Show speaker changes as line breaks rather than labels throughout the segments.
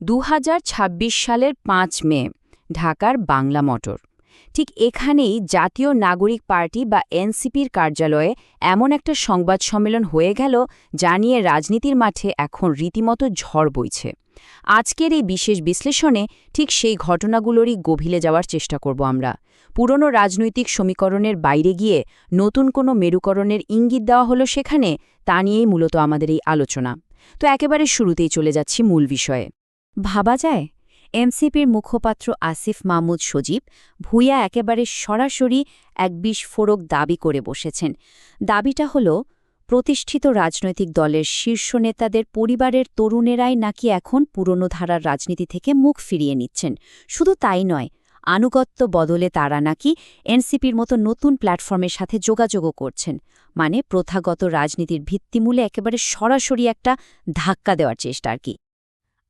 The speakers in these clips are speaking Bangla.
২০২৬ সালের ৫ মে ঢাকার বাংলা মোটর। ঠিক এখানেই জাতীয় নাগরিক পার্টি বা এনসিপির কার্যালয়ে এমন একটা সংবাদ সম্মেলন হয়ে গেল যা নিয়ে রাজনীতির মাঠে এখন রীতিমতো ঝড় বইছে। আজকের এই বিশেষ বিশ্লেষণে ঠিক সেই ঘটনাগুলোরই গভীরে যাওয়ার চেষ্টা করব আমরা। পুরনো রাজনৈতিক সমীকরণের বাইরে গিয়ে নতুন কোনো মেরুকরণের ইঙ্গিত দেওয়া হলো সেখানে, তা নিয়েই মূলত আমাদের এই আলোচনা। তো একেবারে শুরুতেই চলে যাচ্ছি মূল বিষয়ে। ভাবা যায়, এনসিপির মুখপাত্র আসিফ মাহমুদ সজীব ভূঁইয়া একেবারে সরাসরি এক বিস্ফোরক দাবি করে বসেছেন। দাবিটা হল, প্রতিষ্ঠিত রাজনৈতিক দলের শীর্ষ নেতাদের পরিবারের তরুণেরাই নাকি এখন পুরনো ধারার রাজনীতি থেকে মুখ ফিরিয়ে নিচ্ছেন। শুধু তাই নয়, আনুগত্য বদলে তারা নাকি এনসিপির মতো নতুন প্ল্যাটফর্মের সাথে যোগাযোগও করছেন। মানে প্রথাগত রাজনীতির ভিত্তিমূলে একেবারে সরাসরি একটা ধাক্কা দেওয়ার চেষ্টা আর কি।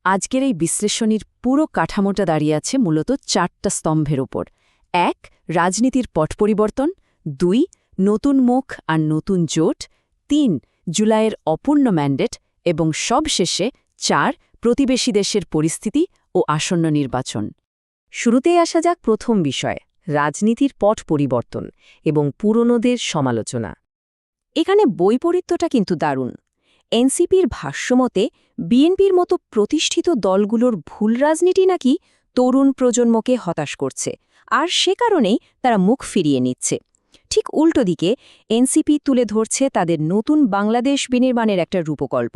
আজকের এই বিশ্লেষণীর পুরো কাঠামোটা দাঁড়িয়ে আছে মূলত ৪টা স্তম্ভের ওপর। ১. রাজনীতির পট পরিবর্তন। ২. নতুন মুখ আর নতুন জোট। ৩. জুলাইয়ের অপূর্ণ ম্যান্ডেট। এবং সবশেষে ৪. প্রতিবেশী দেশের পরিস্থিতি ও আসন্ন নির্বাচন। শুরুতেই আসা যাক প্রথম বিষয়, রাজনীতির পট পরিবর্তন এবং পুরনোদের সমালোচনা। এখানে বৈপরীত্যটা কিন্তু দারুণ। এনসিপির ভাষ্যমতে বিএনপির মতো প্রতিষ্ঠিত দলগুলোর ভুল রাজনীতি নাকি তরুণ প্রজন্মকে হতাশ করছে, আর সে কারণেই তারা মুখ ফিরিয়ে নিচ্ছে। ঠিক উল্টো দিকে এনসিপি তুলে ধরছে তাদের নতুন বাংলাদেশ বিনির্মাণের একটা রূপকল্প।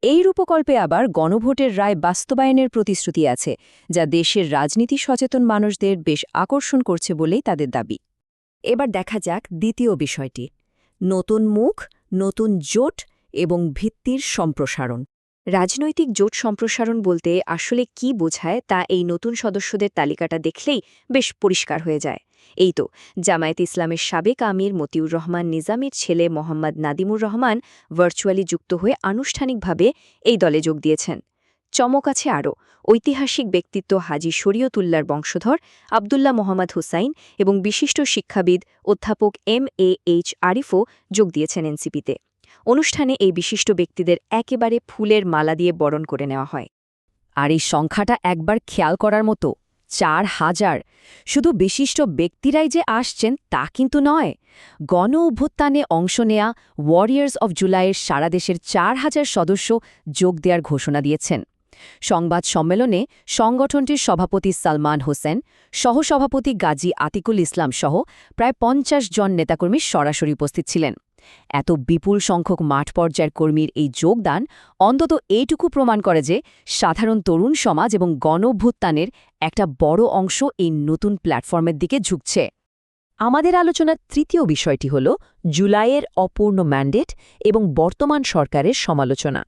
এই রূপকল্পে আবার গণভোটের রায় বাস্তবায়নের প্রতিশ্রুতি আছে, যা দেশের রাজনীতি সচেতন মানুষদের বেশ আকর্ষণ করছে বলেই তাদের দাবি। এবার দেখা যাক দ্বিতীয় বিষয়টি, নতুন মুখ, নতুন জোট এবং ভিত্তির সম্প্রসারণ। রাজনৈতিক জোট সম্প্রসারণ বলতে আসলে কি বোঝায় তা এই নতুন সদস্যদের তালিকাটা দেখলেই বেশ পরিষ্কার হয়ে যায়। এই তো, জামায়াতে ইসলামের সাবেক আমির মতিউর রহমান নিজামীর ছেলে মোহাম্মদ নাদিমুর রহমান ভার্চুয়ালি যুক্ত হয়ে আনুষ্ঠানিকভাবে এই দলে যোগ দিয়েছেন। চমক আছে আরও, ঐতিহাসিক ব্যক্তিত্ব হাজী শরীয়তুল্লাহর বংশধর আবদুল্লাহ মোহাম্মদ হুসাইন এবং বিশিষ্ট শিক্ষাবিদ অধ্যাপক MAH আরিফও যোগ দিয়েছেন এনসিপিতে। অনুষ্ঠানে এই বিশিষ্ট ব্যক্তিদের একেবারে ফুলের মালা দিয়ে বরণ করে নেওয়া হয়। আর এই সংখ্যাটা একবার খেয়াল করার মতো, ৪,০০০। শুধু বিশিষ্ট ব্যক্তিরাই যে আসছেন তা কিন্তু নয়। গণ অভ্যুত্থানে অংশ নেয়া ওয়ারিয়ার্স অব জুলাইয়ের সারা দেশের ৪,০০০ সদস্য যোগ দেওয়ার ঘোষণা দিয়েছেন। সংবাদ সম্মেলনে সংগঠনটির সভাপতি সালমান হোসেন, সহসভাপতি গাজী আতিকুল ইসলাম সহ প্রায় ৫০ জন নেতাকর্মী সরাসরি উপস্থিত ছিলেন। এত বিপুল সংখ্যক মাঠ পর্যায়ের কর্মীর এই যোগদান অন্তত এইটুকু প্রমাণ করে যে সাধারণ তরুণ সমাজ এবং গণঅভ্যুত্থানের একটা বড় অংশ এই নতুন প্ল্যাটফর্মের দিকে ঝুঁকছে। আমাদের আলোচনার তৃতীয় বিষয়টি হল জুলাইয়ের অপূর্ণ ম্যান্ডেট এবং বর্তমান সরকারের সমালোচনা।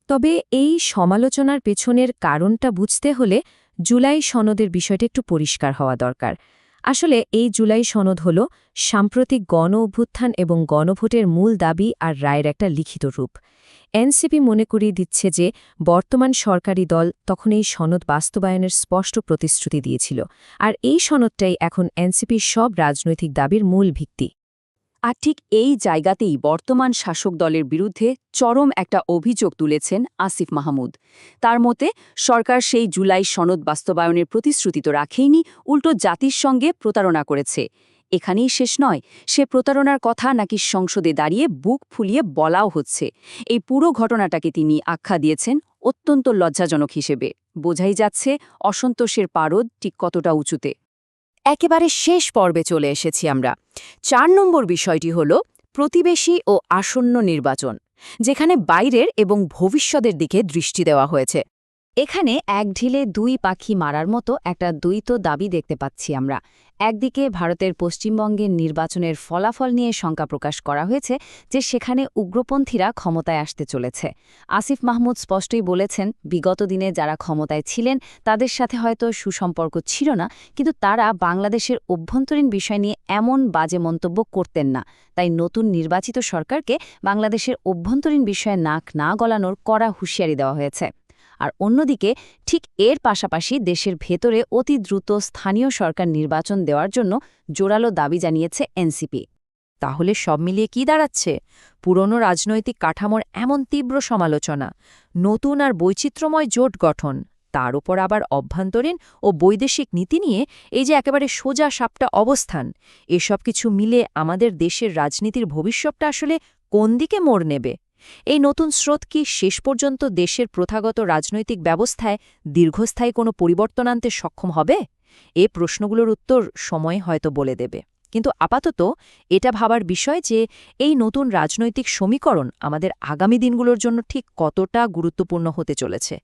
তবে এই সমালোচনার পেছনের কারণটা বুঝতে হলে জুলাই সনদের বিষয়টা একটু পরিষ্কার হওয়া দরকার। আসলে এই জুলাই সনদ হল সাম্প্রতিক গণ অভ্যুত্থান এবং গণভোটের মূল দাবি আর রায়ের একটা লিখিত রূপ। এনসিপি মনে করিয়ে দিচ্ছে যে বর্তমান সরকারি দল তখন এই সনদ বাস্তবায়নের স্পষ্ট প্রতিশ্রুতি দিয়েছিল, আর এই সনদটাই এখন এনসিপির সব রাজনৈতিক দাবির মূল ভিত্তি। আর ঠিক এই জায়গাতেই বর্তমান শাসক দলের বিরুদ্ধে চরম একটা অভিযোগ তুলেছেন আসিফ মাহমুদ। তার মতে সরকার সেই জুলাই সনদ বাস্তবায়নের প্রতিশ্রুতি তো রাখেইনি, উল্টো জাতির সঙ্গে প্রতারণা করেছে। এখানেই শেষ নয়, সে প্রতারণার কথা নাকি সংসদে দাঁড়িয়ে বুক ফুলিয়ে বলাও হচ্ছে। এই পুরো ঘটনাটাকে তিনি আখ্যা দিয়েছেন অত্যন্ত লজ্জাজনক হিসেবে। বোঝাই যাচ্ছে অসন্তোষের পারদ ঠিক কতটা উঁচুতে। একেবারে শেষ পর্বে চলে এসেছি আমরা। ৪ নম্বর বিষয়টি হল প্রতিবেশী ও আসন্ন নির্বাচন, যেখানে বাইরের এবং ভবিষ্যতের দিকে দৃষ্টি দেওয়া হয়েছে। এখানে এক ঢিলে দুই পাখি মারার মতো একটা দ্বৈত দাবি দেখতে পাচ্ছি আমরা। একদিকে ভারতের পশ্চিমবঙ্গের নির্বাচনের ফলাফল নিয়ে শঙ্কা প্রকাশ করা হয়েছে যে সেখানে উগ্রপন্থীরা ক্ষমতায় আসতে চলেছে। আসিফ মাহমুদ স্পষ্টই বলেছেন, বিগত দিনে যারা ক্ষমতায় ছিলেন তাদের সাথে হয়তো সুসম্পর্ক ছিল না, কিন্তু তারা বাংলাদেশের অভ্যন্তরীণ বিষয় নিয়ে এমন বাজে মন্তব্য করতেন না। তাই নতুন নির্বাচিত সরকারকে বাংলাদেশের অভ্যন্তরীণ বিষয়ে নাক না গলানোর কড়া হুঁশিয়ারি দেওয়া হয়েছে। আর অন্যদিকে ঠিক এর পাশাপাশি দেশের ভেতরে অতি দ্রুত স্থানীয় সরকার নির্বাচন দেওয়ার জন্য জোরালো দাবি জানিয়েছে এনসিপি। তাহলে সব মিলিয়ে কি দাঁড়াচ্ছে? পুরনো রাজনৈতিক কাঠামোর এমন তীব্র সমালোচনা, নতুন আর বৈচিত্র্যময় জোট গঠন,
তার উপর আবার অভ্যন্তরীণ ও বৈদেশিক নীতি নিয়ে এই যে একেবারে সোজা সাপটা অবস্থান, এসব কিছু মিলে আমাদের দেশের রাজনীতির ভবিষ্যৎটা আসলে কোন দিকে মোড় নেবে? এই নতুন স্রোত কি শেষ পর্যন্ত দেশের প্রথাগত রাজনৈতিক ব্যবস্থায় দীর্ঘস্থায়ী কোনো পরিবর্তন আনতে সক্ষম হবে? এ প্রশ্নগুলোর উত্তর সময় হয়তো বলে দেবে। কিন্তু আপাতত এটা ভাবার বিষয় যে এই নতুন রাজনৈতিক সমীকরণ আমাদের আগামী দিনগুলোর জন্য ঠিক কতটা গুরুত্বপূর্ণ হতে চলেছে।